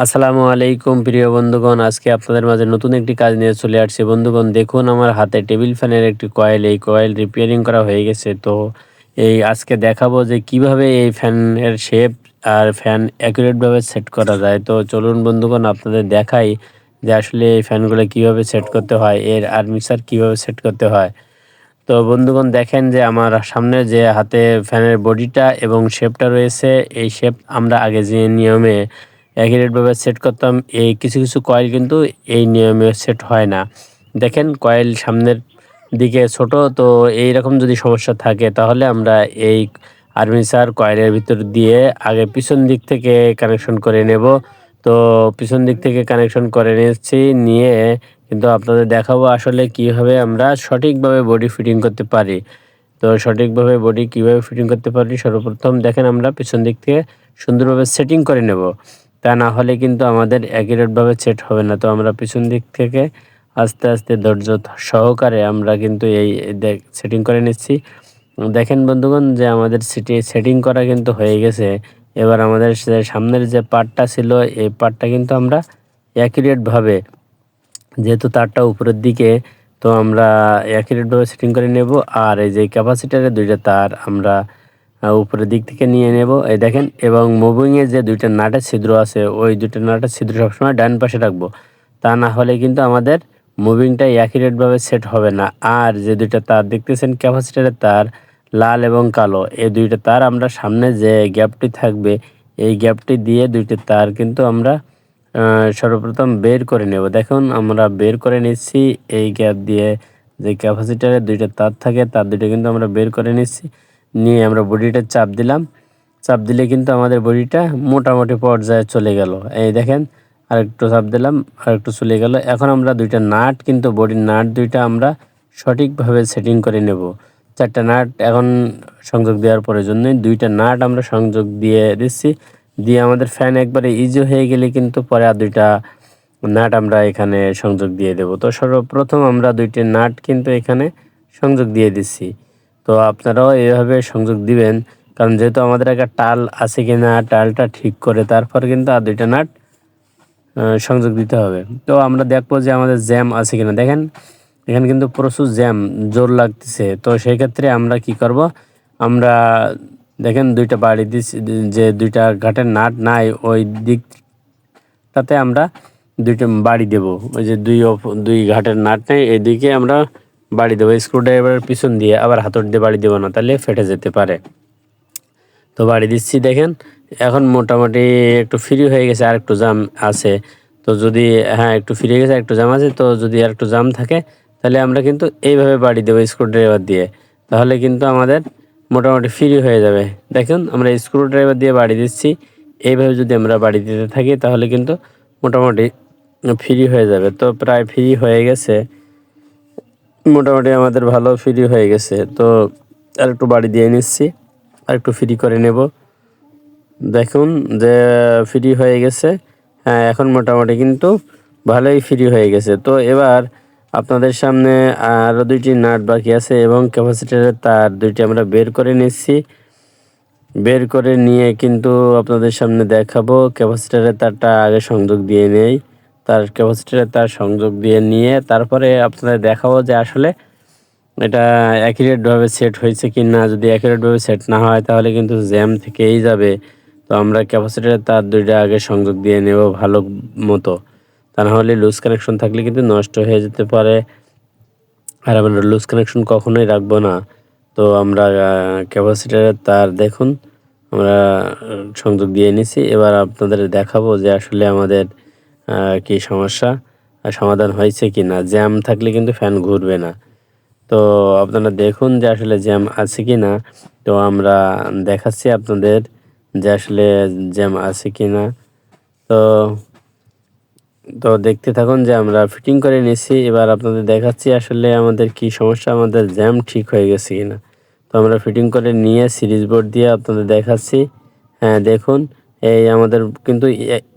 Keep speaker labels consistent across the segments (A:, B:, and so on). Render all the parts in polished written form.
A: আসসালামু আলাইকুম প্রিয় বন্ধুগণ, আজকে আপনাদের মাঝে নতুন একটি কাজ নিয়ে চলে আসছি। বন্ধুগণ দেখুন, আমার হাতে টেবিল ফ্যানের একটি কয়েল, এই কয়েল রিপেয়ারিং করা হয়ে গেছে। তো এই আজকে দেখাবো যে কিভাবে এই ফ্যানের শেপ আর ফ্যান অ্যাকুরেটভাবে সেট করা যায়। তো চলুন বন্ধুগণ আপনাদের দেখাই যে আসলে এই ফ্যানগুলো কিভাবে সেট করতে হয়, এর আর্মিচার কিভাবে সেট করতে হয়। তো বন্ধুগণ দেখেন যে আমার সামনে যে হাতে ফ্যানের বডিটা এবং শেপটা রয়েছে, এই শেপ আমরা আগে যে নিয়মে অ্যাকুরেটভাবে সেট করতাম, এই কিছু কিছু কয়েল কিন্তু এই নিয়মে সেট হয় না। দেখেন কয়েল সামনের দিকে ছোট, তো এইরকম যদি সমস্যা থাকে তাহলে আমরা এই আর্মিচার কয়েলের ভিতর দিয়ে আগে পিছন দিক থেকে কানেকশন করে নেব। তো পিছন দিক থেকে কানেকশন করে নিচ্ছি, নিয়ে কিন্তু আপনাদের দেখাবো আসলে কিভাবে আমরা সঠিকভাবে বডি ফিটিং করতে পারি। তো সঠিকভাবে বডি কিভাবে ফিটিং করতে পারি, সর্বপ্রথম দেখেন আমরা পিছন দিক থেকে সুন্দরভাবে সেটিং করে নেব। তা না হলে কিন্তু আমাদের অ্যাকুরেটভাবে সেট হবে না। তো আমরা পিছন দিক থেকে আস্তে আস্তে ধৈর্য সহকারে আমরা কিন্তু এই সেটিং করে নিচ্ছি। দেখেন বন্ধুগণ যে আমাদের সেটিং করা কিন্তু হয়ে গেছে। এবার আমাদের সামনের যে পার্টটা ছিল, এই পার্টটা কিন্তু আমরা অ্যাকুরেটভাবে, যেহেতু তারটা উপরের দিকে, তো আমরা অ্যাকুরেটভাবে সেটিং করে নেব। আর এই যে ক্যাপাসিটারের দুইটা তার আমরা উপরের দিক থেকে নিয়ে নেব, এই দেখেন। এবং মুভিংয়ে যে দুইটা নাটের ছিদ্র আছে, ওই দুইটা নাটের ছিদ্র সবসময় ডান পাশে রাখবো। তা না হলে কিন্তু আমাদের মুভিংটা অ্যাকুরেটভাবে সেট হবে না। আর যে দুইটা তার দেখতেছেন ক্যাপাসিটারের তার, লাল এবং কালো, এই দুইটা তার আমরা সামনে যে গ্যাপটি থাকবে, এই গ্যাপটি দিয়ে দুইটা তার কিন্তু আমরা সর্বপ্রথম বের করে নেব। দেখুন আমরা বের করে নিচ্ছি এই গ্যাপ দিয়ে। যে ক্যাপাসিটারের দুইটা তার থাকে, তার দুইটা কিন্তু আমরা বের করে নিচ্ছি, নিয়ে আমরা বডিটা চাপ দিলাম। চাপ দিলে কিন্তু আমাদের বডিটা মোটামুটি পর্যায়ে চলে গেল। এই দেখেন, আরেকটু চাপ দিলাম, আরেকটু চলে গেল। এখন আমরা দুইটা নাট, কিন্তু বডির নাট দুইটা আমরা সঠিকভাবে সেটিং করে নেব। চারটা নাট এখন সংযোগ দেওয়ার প্রয়োজন নেই, দুইটা নাট আমরা সংযোগ দিয়ে দিচ্ছি। দিয়ে আমাদের ফ্যান একবারে ইজি হয়ে গেলে কিন্তু পরে আর দুইটা নাট আমরা এখানে সংযোগ দিয়ে দেব। তো সর্বপ্রথম আমরা দুইটি নাট কিন্তু এখানে সংযোগ দিয়ে দিচ্ছি। তো আপনারাও এইভাবে সংযোগ দিবেন, কারণ যেহেতু আমাদের একটা টাল আছে কিনা, টালটা ঠিক করে তারপর কিন্তু আর দুইটা নাট সংযোগ দিতে হবে। তো আমরা দেখবো যে আমাদের জ্যাম আছে কিনা। দেখেন এখানে কিন্তু প্রচুর জ্যাম, জোর লাগতেছে। তো সেই ক্ষেত্রে আমরা কি করব, আমরা দেখেন দুইটা বাড়ি দিচ্ছি, যে দুইটা ঘাটের নাট নাই ওই দিকটাতে আমরা দুইটা বাড়ি দেব। ওই যে দুই ঘাটের নাট নেই, এদিকে আমরা বাড়ি দেবো স্ক্রুড্রাইভারের পিছন দিয়ে, আবার হাতড় দিয়ে বাড়ি দেবো না, তাহলে ফেটে যেতে পারে। তো বাড়ি দিচ্ছি দেখেন, এখন মোটামুটি একটু ফ্রি হয়ে গেছে, আর একটু জাম আছে। তো যদি হ্যাঁ একটু ফ্রি হয়ে গেছে, একটু জাম আছে, তো যদি আর একটু জাম থাকে তাহলে আমরা কিন্তু এইভাবে বাড়ি দেবো স্ক্রুড্রাইভার দিয়ে, তাহলে কিন্তু আমাদের মোটামুটি ফ্রি হয়ে যাবে। দেখুন আমরা স্ক্রুড্রাইভার দিয়ে বাড়ি দিচ্ছি, এইভাবে যদি আমরা বাড়ি দিতে থাকি তাহলে কিন্তু মোটামুটি ফ্রি হয়ে যাবে। তো প্রায় ফ্রি হয়ে গেছে, মোটামুটি আমাদের ভালো ফ্রি হয়ে গেছে। তো আর একটু বাড়ি দিয়ে নিচ্ছি, আর একটু ফ্রি করে নেব। দেখুন যে ফ্রি হয়ে গেছে। হ্যাঁ এখন মোটামুটি কিন্তু ভালোই ফ্রি হয়ে গেছে। তো এবার আপনাদের সামনে আরও দুইটি নাট বাকি আছে এবং ক্যাপাসিটারের তার দুইটি আমরা বের করে নিচ্ছি। বের করে নিয়ে কিন্তু আপনাদের সামনে দেখাবো। ক্যাপাসিটারের তারটা আগে সংযোগ দিয়ে নেই, তার ক্যাপাসিটারের তার সংযোগ দিয়ে নিয়ে তারপরে আপনাদের দেখাবো যে আসলে এটা অ্যাকুরেটভাবে সেট হয়েছে কি না। যদি অ্যাকুরেটভাবে সেট না হয় তাহলে কিন্তু জ্যাম থেকেই যাবে। তো আমরা ক্যাপাসিটারের তার দুইটা আগে সংযোগ দিয়ে নেব ভালো মতো, তা না হলে লুজ কানেকশন থাকলে কিন্তু নষ্ট হয়ে যেতে পারে। আর আমরা লুজ কানেকশন কখনোই রাখবো না। তো আমরা ক্যাপাসিটারের তার দেখুন আমরা সংযোগ দিয়ে নিছি। এবার আপনাদের দেখাবো যে আসলে আমাদের কি সমস্যা সমাধান হয়েছে কি না। জ্যাম থাকলে কিন্তু ফ্যান ঘুরবে না। তো আপনারা দেখুন যে আসলে জ্যাম আছে কি না। তো আমরা দেখাচ্ছি আপনাদের যে আসলে জ্যাম আছে কি না। তো তো দেখতে থাকুন যে আমরা ফিটিং করে নিচ্ছি। এবার আপনাদের দেখাচ্ছি আসলে আমাদের কি সমস্যা, আমাদের জ্যাম ঠিক হয়ে গেছে কিনা। তো আমরা ফিটিং করে নিয়ে সিরিজ বোর্ড দিয়ে আপনাদের দেখাচ্ছি। হ্যাঁ দেখুন, এই আমাদের কিন্তু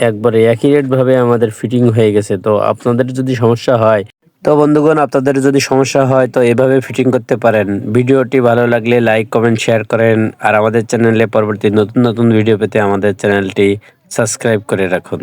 A: একবারে অ্যাকুরেটভাবে আমাদের ফিটিং হয়ে গেছে। তো আপনাদের যদি সমস্যা হয়, তো বন্ধুগণ আপনাদের যদি সমস্যা হয় তো এভাবে ফিটিং করতে পারেন। ভিডিওটি ভালো লাগলে লাইক কমেন্ট শেয়ার করেন। আর আমাদের চ্যানেলে পরবর্তী নতুন নতুন ভিডিও পেতে আমাদের চ্যানেলটি সাবস্ক্রাইব করে রাখুন।